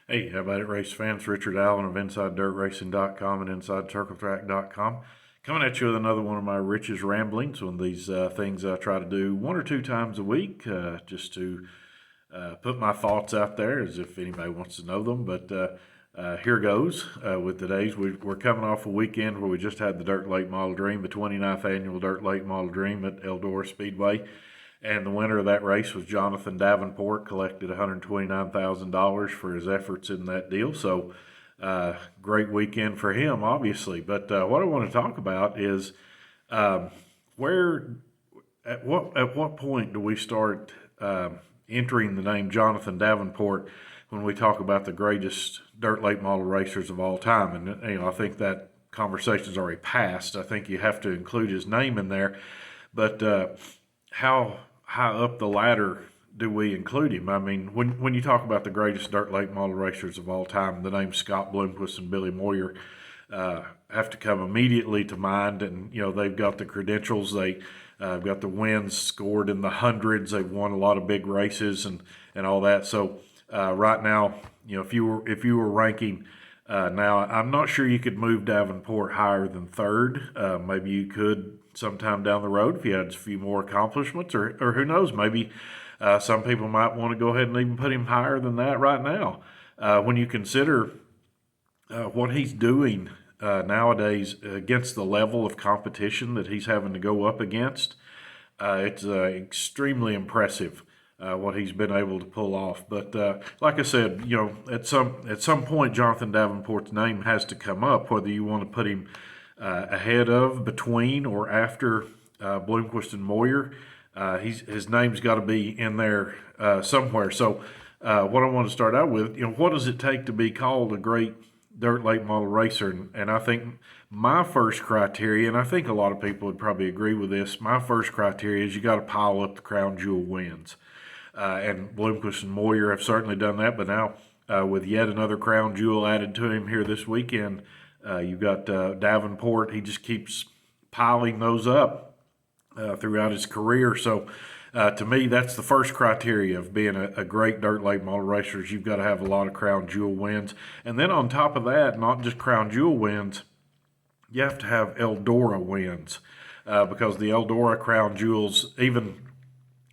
Hey, how about it, race fans? Richard Allen of InsideDirtRacing.com and InsideCircleTrack.com. Coming at you with another one of my Rich's ramblings, one of these things I try to do one or two times a week just to put my thoughts out there as if anybody wants to know them. But here goes with today's. We're coming off a weekend where we just had the Dirt Late Model Dream, the 29th annual Dirt Late Model Dream at Eldora Speedway. And the winner of that race was Jonathan Davenport, collected $129,000 for his efforts in that deal. So, great weekend for him, obviously. But what I want to talk about is where, at what point do we start entering the name Jonathan Davenport when we talk about the greatest dirt late model racers of all time? And I think that conversation's already passed. I think you have to include his name in there, but how high up the ladder do we include him? I mean, when you talk about the greatest dirt late model racers of all time, the names Scott Bloomquist and Billy Moyer have to come immediately to mind. And, they've got the credentials. They've got the wins scored in the hundreds. They've won a lot of big races and all that. So right now, if you were ranking now, I'm not sure you could move Davenport higher than third. Maybe you could sometime down the road if he had a few more accomplishments, or who knows, maybe some people might want to go ahead and even put him higher than that right now. When you consider what he's doing nowadays against the level of competition that he's having to go up against, it's extremely impressive. What he's been able to pull off. But like I said, at some point, Jonathan Davenport's name has to come up, whether you want to put him ahead of, between, or after Bloomquist and Moyer. His name's got to be in there somewhere. So what I want to start out with, what does it take to be called a great dirt late model racer? And I think my first criteria, and I think a lot of people would probably agree with this, my first criteria is you got to pile up the crown jewel wins. And Bloomquist and Moyer have certainly done that, but now with yet another crown jewel added to him here this weekend, you've got Davenport. He just keeps piling those up throughout his career. So to me, that's the first criteria of being a great dirt late model racer is you've got to have a lot of crown jewel wins. And then on top of that, not just crown jewel wins, you have to have Eldora wins because the Eldora crown jewels, even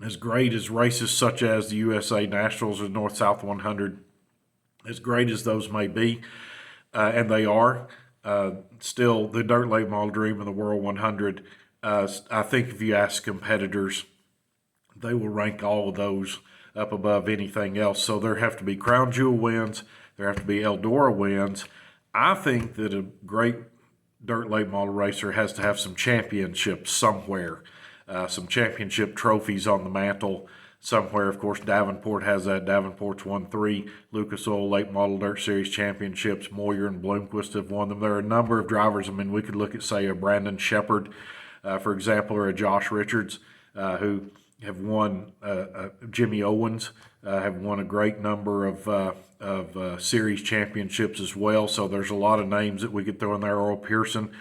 as great as races such as the USA Nationals or North-South 100, as great as those may be, and they are, still the Dirt Late Model Dream and the World 100, I think if you ask competitors, they will rank all of those up above anything else. So there have to be crown jewel wins, there have to be Eldora wins. I think that a great dirt late model racer has to have some championships somewhere. Some championship trophies on the mantle somewhere. Of course, Davenport has that. Davenport's won 3 Lucas Oil Late Model Dirt Series championships. Moyer and Bloomquist have won them. There are a number of drivers. I mean, we could look at, say, a Brandon Shepard, for example, or a Josh Richards, who have won. Jimmy Owens have won a great number of series championships as well. So there's a lot of names that we could throw in there. Earl Pearson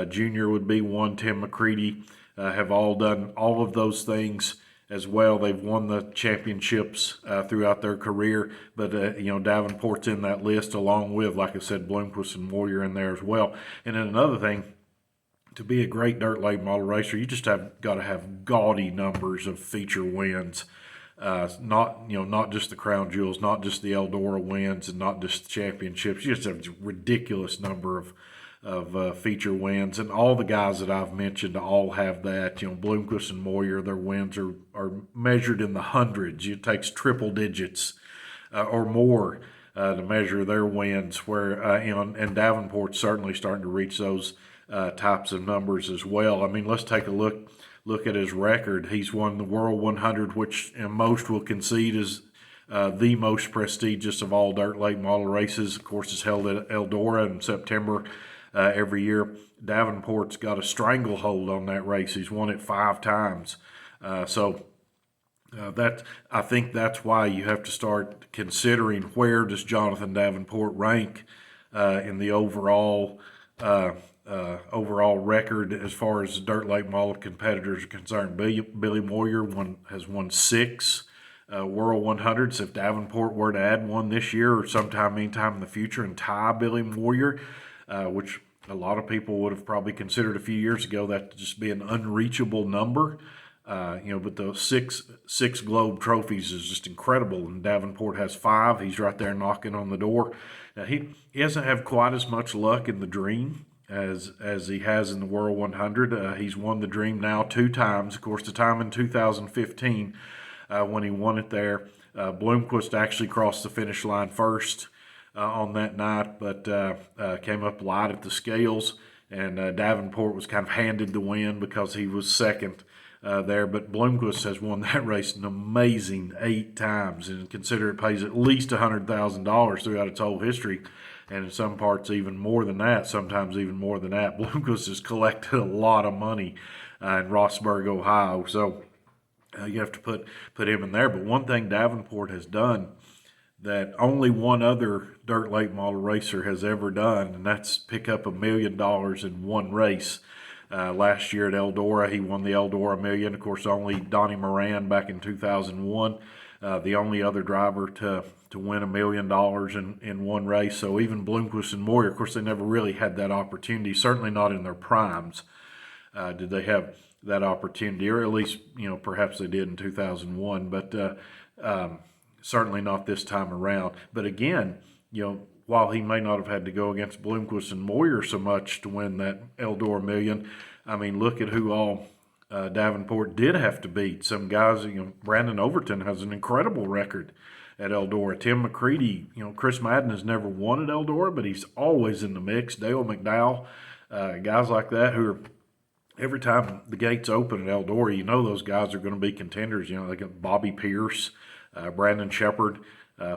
Jr. would be one. Tim McCready. Have all done all of those things as well. They've won the championships throughout their career, but Davenport's in that list along with, like I said, Bloomquist and Moyer in there as well. And then another thing, to be a great dirt late model racer, you just got to have gaudy numbers of feature wins. Not just the crown jewels, not just the Eldora wins, and not just the championships. You just have a ridiculous number of feature wins, and all the guys that I've mentioned all have that. Bloomquist and Moyer, their wins are measured in the hundreds. It takes triple digits or more to measure their wins. Where and Davenport's certainly starting to reach those types of numbers as well. I mean, let's take a look at his record. He's won the World 100, which most will concede is the most prestigious of all dirt late model races. Of course, it's held at Eldora in September. Every year. Davenport's got a stranglehold on that race. He's won it 5 times. I think that's why you have to start considering where does Jonathan Davenport rank in the overall record as far as dirt late model competitors are concerned. Billy Moyer has won 6 World 100s. If Davenport were to add one this year or anytime in the future and tie Billy Moyer, which a lot of people would have probably considered a few years ago that to just be an unreachable number. But the six Globe trophies is just incredible, and Davenport has 5. He's right there knocking on the door. Now, he hasn't had quite as much luck in the Dream as he has in the World 100. He's won the Dream now 2 times. Of course, the time in 2015 when he won it there, Bloomquist actually crossed the finish line first on that night, but came up light at the scales, and Davenport was kind of handed the win because he was second there. But Bloomquist has won that race an amazing 8 times, and consider it pays at least $100,000 throughout its whole history, and in some parts even more than that, sometimes even more than that. Bloomquist has collected a lot of money in Rossburg, Ohio, so you have to put him in there. But one thing Davenport has done that only one other dirt late model racer has ever done, and that's pick up $1 million in one race. Last year at Eldora, he won the Eldora Million. Of course, only Donnie Moran back in 2001, the only other driver to win $1 million in one race. So even Bloomquist and Moyer, of course, they never really had that opportunity, certainly not in their primes. Did they have that opportunity, or at least, perhaps they did in 2001, but certainly not this time around. But again, while he may not have had to go against Bloomquist and Moyer so much to win that Eldora Million, I mean, look at who all Davenport did have to beat. Some guys, Brandon Overton has an incredible record at Eldora. Tim McCready, Chris Madden has never won at Eldora, but he's always in the mix. Dale McDowell, guys like that who are, every time the gates open at Eldora, those guys are going to be contenders. They got Bobby Pierce, Brandon Shepard,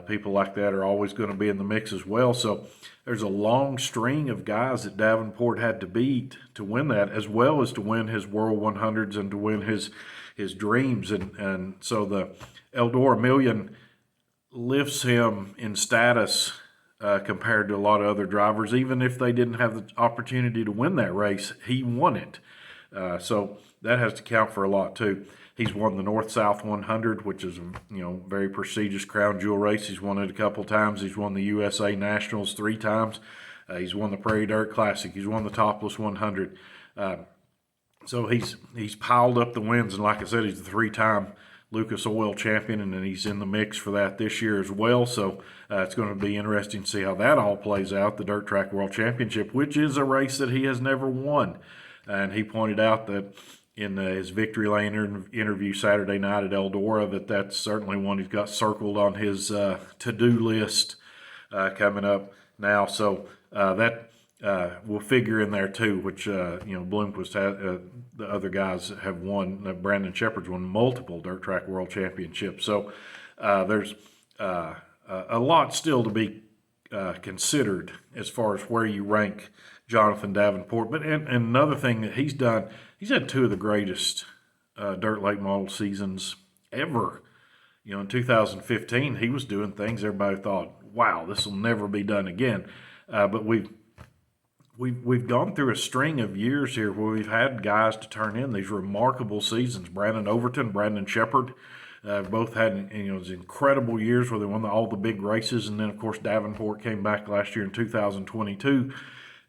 people like that are always going to be in the mix as well. So there's a long string of guys that Davenport had to beat to win that, as well as to win his World 100s and to win his dreams. And so the Eldora Million lifts him in status compared to a lot of other drivers. Even if they didn't have the opportunity to win that race, he won it. So that has to count for a lot too. He's won the North-South 100, which is a very prestigious crown jewel race. He's won it a couple times. He's won the USA Nationals 3 times. He's won the Prairie Dirt Classic. He's won the Topless 100. So he's piled up the wins, and like I said, he's a 3-time Lucas Oil champion, and then he's in the mix for that this year as well. So it's going to be interesting to see how that all plays out, the Dirt Track World Championship, which is a race that he has never won. And he pointed out that in his Victory Lane interview Saturday night at Eldora, that's certainly one he's got circled on his to-do list coming up now. So that will figure in there too, which, Bloomquist, the other guys have won. Brandon Shepard's won multiple Dirt Track World Championships. So there's a lot still to be considered as far as where you rank Jonathan Davenport. But and another thing that he's done, he's had 2 of the greatest dirt late model seasons ever. In 2015, he was doing things everybody thought, wow, this will never be done again. But we've gone through a string of years here where we've had guys to turn in these remarkable seasons. Brandon Overton, Brandon Shepard, both had these incredible years where they won all the big races. And then, of course, Davenport came back last year in 2022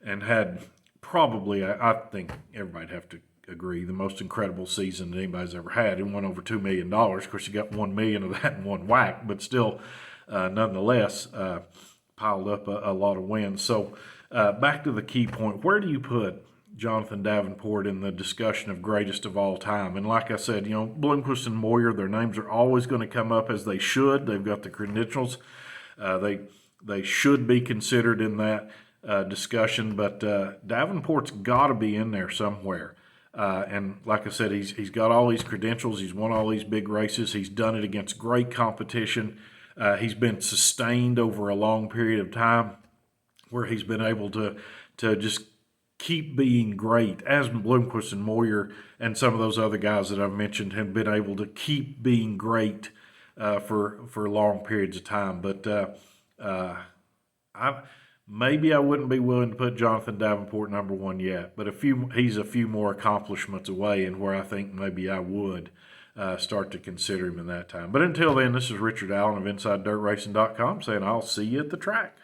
and had probably, I think everybody'd have to agree, the most incredible season that anybody's ever had. He won over $2 million. Of course, you got $1 million of that in one whack, but still, nonetheless, piled up a lot of wins. So back to the key point, where do you put Jonathan Davenport in the discussion of greatest of all time? And like I said, Bloomquist and Moyer, their names are always going to come up, as they should. They've got the credentials. They should be considered in that discussion, but Davenport's got to be in there somewhere. And like I said, he's got all these credentials. He's won all these big races. He's done it against great competition. He's been sustained over a long period of time where he's been able to just keep being great, as Bloomquist and Moyer and some of those other guys that I've mentioned have been able to keep being great for long periods of time. But maybe I wouldn't be willing to put Jonathan Davenport number 1 yet, but he's a few more accomplishments away, and where I think maybe I would. start to consider him in that time. But until then, this is Richard Allen of InsideDirtRacing.com saying I'll see you at the track.